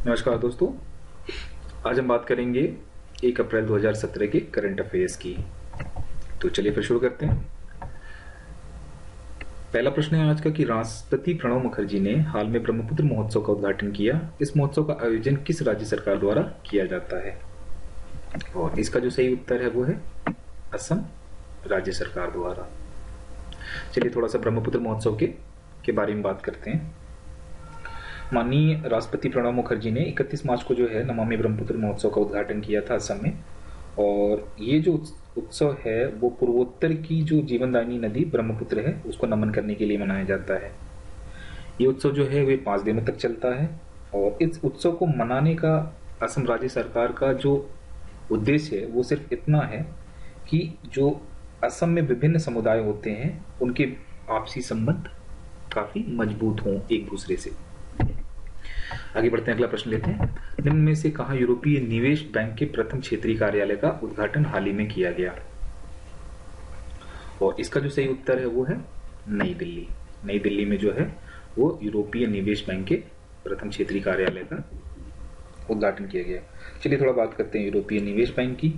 नमस्कार दोस्तों। आज हम बात करेंगे 1 अप्रैल 2017 के करंट अफेयर्स की। तो चलिए फिर शुरू करते हैं। पहला प्रश्न है आज का कि राष्ट्रपति प्रणब मुखर्जी ने हाल में ब्रह्मपुत्र महोत्सव का उद्घाटन किया। इस महोत्सव का आयोजन किस राज्य सरकार द्वारा किया जाता है? और इसका जो सही उत्तर है वो है असम राज्य सरकार द्वारा। चलिए थोड़ा सा ब्रह्मपुत्र महोत्सव के बारे में बात करते हैं। माननीय राष्ट्रपति प्रणब मुखर्जी ने 31 मार्च को जो है नमामि ब्रह्मपुत्र महोत्सव का उद्घाटन किया था असम में। और ये जो उत्सव है वो पूर्वोत्तर की जो जीवनदायिनी नदी ब्रह्मपुत्र है उसको नमन करने के लिए मनाया जाता है। ये उत्सव जो है वे 5 दिनों तक चलता है। और इस उत्सव को मनाने का असम राज्य सरकार का जो उद्देश्य है वो सिर्फ इतना है कि जो असम में विभिन्न समुदाय होते हैं उनके आपसी संबंध काफी मजबूत हों एक दूसरे से। आगे बढ़ते हैं, अगला प्रश्न लेते हैं। निम्न में से कहां यूरोपीय निवेश बैंक के प्रथम क्षेत्रीय कार्यालय का उद्घाटन हाल ही में किया गया? और इसका जो सही उत्तर है वो है नई दिल्ली। नई दिल्ली में जो है वो यूरोपीय निवेश बैंक के प्रथम क्षेत्रीय कार्यालय का उद्घाटन किया गया। चलिए थोड़ा बात करते हैं यूरोपीय निवेश बैंक की।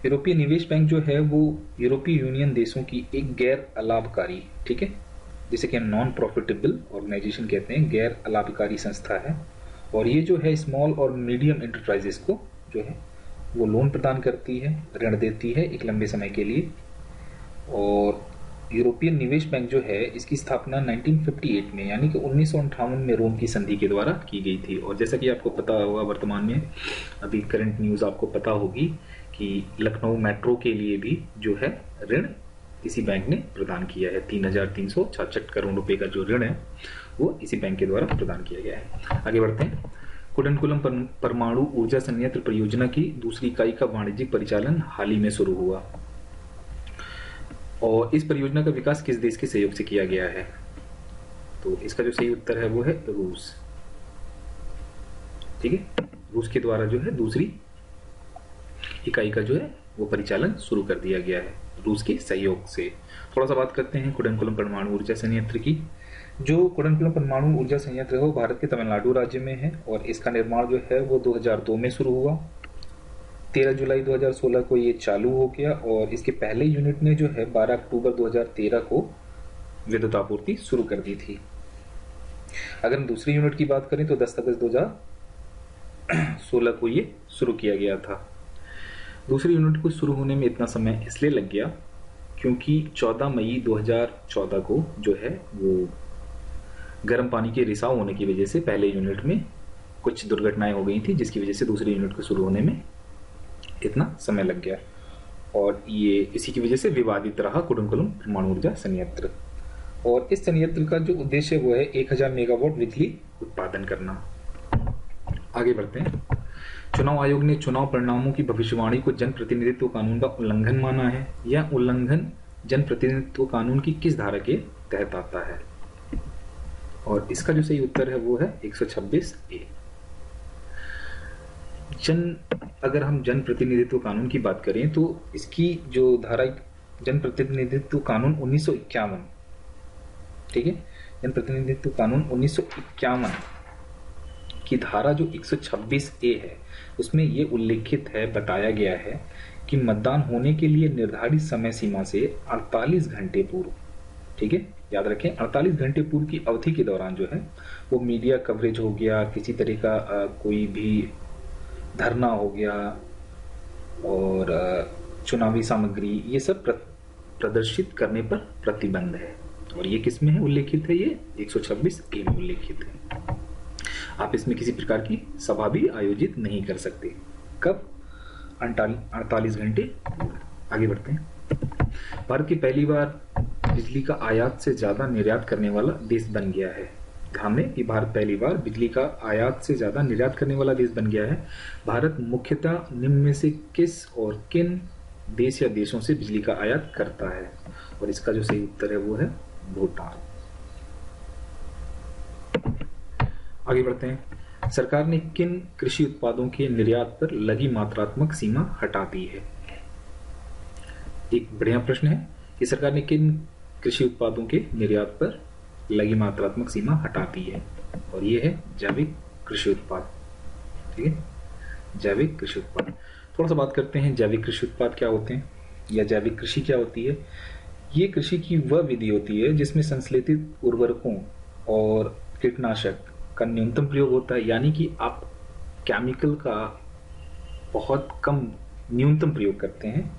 यूरोपीय निवेश बैंक जो है वो यूरोपीय यूनियन देशों की एक गैर अलाभकारी, ठीक है, जिसे कि हम नॉन प्रॉफिटेबल ऑर्गेनाइजेशन कहते हैं, गैर अलाभकारी संस्था है। और ये जो है स्मॉल और मीडियम एंटरप्राइजेस को जो है वो लोन प्रदान करती है, ऋण देती है एक लंबे समय के लिए। और यूरोपियन निवेश बैंक जो है इसकी स्थापना 1958 में यानी कि 1958 में रोम की संधि के द्वारा की गई थी। और जैसा कि आपको पता होगा वर्तमान में अभी करंट न्यूज आपको पता होगी कि लखनऊ मेट्रो के लिए भी जो है ऋण इसी बैंक ने प्रदान किया है। 3,366 करोड़ रुपए का जो ऋण है वो इसी बैंक के द्वारा प्रदान किया गया है। आगे बढ़ते हैं। कुडनकुलम परमाणु ऊर्जा संयंत्र परियोजना की दूसरी इकाई का वाणिज्यिक परिचालन हाल ही में शुरू हुआ। और इस परियोजना का विकास किस देश के सहयोग से किया गया है? तो इसका जो सही उत्तर है वो है रूस। ठीक है, रूस के द्वारा जो है दूसरी इकाई का जो है वो परिचालन शुरू कर दिया गया है रूस के सहयोग से। थोड़ा सा बात करते हैं कुडनकुलम परमाणु ऊर्जा संयंत्र की। जो कुडनकुलम परमाणु ऊर्जा संयंत्र है वो भारत के तमिलनाडु राज्य में है और इसका निर्माण जो है वो 2002 में शुरू हुआ। 13 जुलाई 2016 को ये चालू हो गया और इसके पहले यूनिट ने जो है 12 अक्टूबर 2013 को विद्युत आपूर्ति शुरू कर दी थी। अगर हम दूसरी यूनिट की बात करें तो 10 अगस्त 2016 को ये शुरू किया गया था। दूसरी यूनिट को शुरू होने में इतना समय इसलिए लग गया क्योंकि 14 मई 2014 को जो है वो गर्म पानी के रिसाव होने की वजह से पहले यूनिट में कुछ दुर्घटनाएं हो गई थी, जिसकी वजह से दूसरी यूनिट को शुरू होने में इतना समय लग गया। और ये इसी की वजह से विवादित रहा कुडनकुलम परमाणु ऊर्जा संयंत्र। और इस संयंत्र का जो उद्देश्य वो है 1000 मेगावाट बिजली उत्पादन करना। आगे बढ़ते हैं। चुनाव आयोग ने चुनाव परिणामों की भविष्यवाणी को जन प्रतिनिधित्व कानून का उल्लंघन माना है। यह उल्लंघन जन प्रतिनिधित्व कानून की किस धारा के तहत आता है? और इसका जो सही उत्तर है वो है 126A। अगर हम जन प्रतिनिधित्व कानून की बात करें तो इसकी जो धारा जन प्रतिनिधित्व कानून 1951, ठीक है, जन प्रतिनिधित्व कानून 1951 की धारा जो 126A है उसमें ये उल्लेखित है, बताया गया है कि मतदान होने के लिए निर्धारित समय सीमा से 48 घंटे पूर्व, ठीक है, याद रखें 48 घंटे पूर्व की अवधि के दौरान जो है वो मीडिया कवरेज हो गया, किसी तरह का कोई भी धरना हो गया और चुनावी सामग्री ये सब प्रदर्शित करने पर प्रतिबंध है। और ये किस में है उल्लेखित है? ये 126A में उल्लेखित है। आप इसमें किसी प्रकार की सभा भी आयोजित नहीं कर सकते। कब? 48 घंटे। आगे बढ़ते हैं। भारत की पहली बार बिजली का आयात से ज्यादा निर्यात करने वाला देश बन गया है। ध्यान दें कि भारत पहली बार बिजली का आयात से ज्यादा निर्यात करने वाला देश बन गया है। भारत मुख्यतः निम्न में से किस और किन देश या देशों से बिजली का आयात करता है? और इसका जो सही उत्तर है वो है भूटान। आगे बढ़ते हैं। सरकार ने किन कृषि उत्पादों के निर्यात पर लगी मात्रात्मक सीमा हटा दी है? एक बढ़िया प्रश्न है कि सरकार ने किन कृषि उत्पादों के निर्यात पर लगी मात्रात्मक सीमा हटा दी है। और ये है जैविक कृषि उत्पाद। ठीक है, जैविक कृषि उत्पाद। थोड़ा सा बात करते हैं जैविक कृषि उत्पाद क्या होते हैं या जैविक कृषि क्या होती है। ये कृषि की वह विधि होती है जिसमें संश्लेषित उर्वरकों और कीटनाशक का न्यूनतम प्रयोग होता है, यानी कि आप केमिकल का बहुत कम न्यूनतम प्रयोग करते हैं,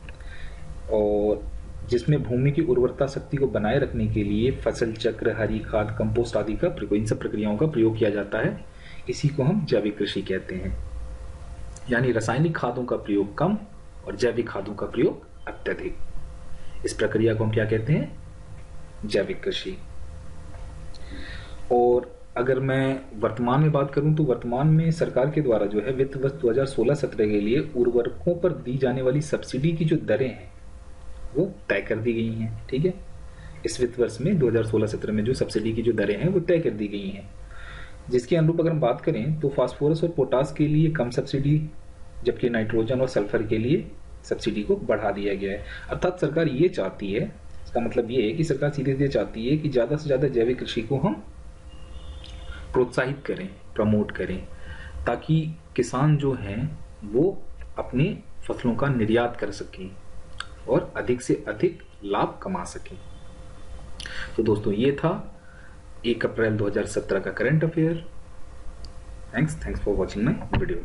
और जिसमें भूमि की उर्वरता शक्ति को बनाए रखने के लिए फसल चक्र, हरी खाद, कंपोस्ट आदि का इन सब प्रक्रियाओं का प्रयोग किया जाता है। इसी को हम जैविक कृषि कहते हैं, यानी रासायनिक खादों का प्रयोग कम और जैविक खादों का प्रयोग अत्यधिक। इस प्रक्रिया को हम क्या कहते हैं, जैविक कृषि। और अगर मैं वर्तमान में बात करूं तो वर्तमान में सरकार के द्वारा जो है वित्त वर्ष 2016-17 के लिए उर्वरकों पर दी जाने वाली सब्सिडी की जो दरें हैं वो तय कर दी गई हैं। ठीक है, इस वित्त वर्ष में 2016-17 में जो सब्सिडी की जो दरें हैं वो तय कर दी गई हैं, जिसके अनुरूप अगर हम बात करें तो फास्फोरस और पोटास के लिए कम सब्सिडी, जबकि नाइट्रोजन और सल्फर के लिए सब्सिडी को बढ़ा दिया गया है। अर्थात सरकार ये चाहती है, इसका मतलब ये है कि सरकार सीधे सीधे चाहती है कि ज्यादा से ज्यादा जैविक कृषि को हम प्रोत्साहित करें, प्रमोट करें, ताकि किसान जो हैं वो अपनी फसलों का निर्यात कर सकें और अधिक से अधिक लाभ कमा सकें। तो दोस्तों ये था 1 अप्रैल 2017 का current affair. Thanks for watching my video.